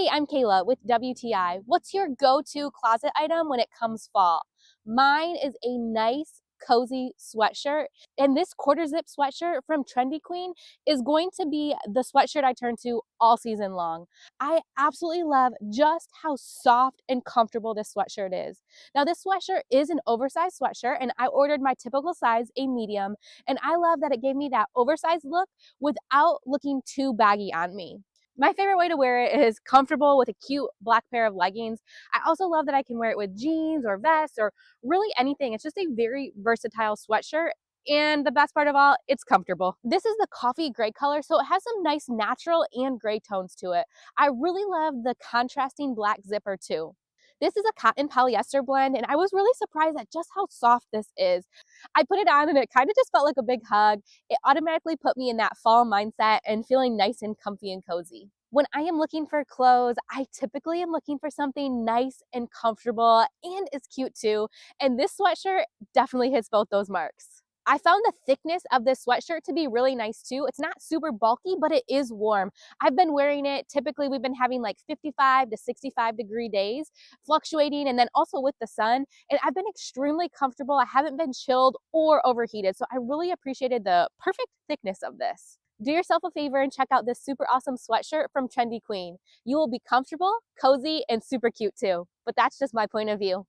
Hey, I'm Kayla with WTI. What's your go-to closet item when it comes fall? Mine is a nice, cozy sweatshirt. And this quarter zip sweatshirt from Trendy Queen is going to be the sweatshirt I turn to all season long. I absolutely love just how soft and comfortable this sweatshirt is. Now, this sweatshirt is an oversized sweatshirt, and I ordered my typical size, a medium, and I love that it gave me that oversized look without looking too baggy on me. My favorite way to wear it is comfortable with a cute black pair of leggings. I also love that I can wear it with jeans or vests or really anything. It's just a very versatile sweatshirt. And the best part of all, it's comfortable. This is the coffee gray color, so it has some nice natural and gray tones to it. I really love the contrasting black zipper too. This is a cotton polyester blend, and I was really surprised at just how soft this is. I put it on and it kind of just felt like a big hug. It automatically put me in that fall mindset and feeling nice and comfy and cozy. When I am looking for clothes, I typically am looking for something nice and comfortable and is cute too. And this sweatshirt definitely hits both those marks. I found the thickness of this sweatshirt to be really nice too. It's not super bulky, but it is warm. I've been wearing it. Typically, we've been having like 55 to 65-degree days, fluctuating, and then also with the sun. And I've been extremely comfortable. I haven't been chilled or overheated. So I really appreciated the perfect thickness of this. Do yourself a favor and check out this super awesome sweatshirt from Trendy Queen. You will be comfortable, cozy, and super cute too. But that's just my point of view.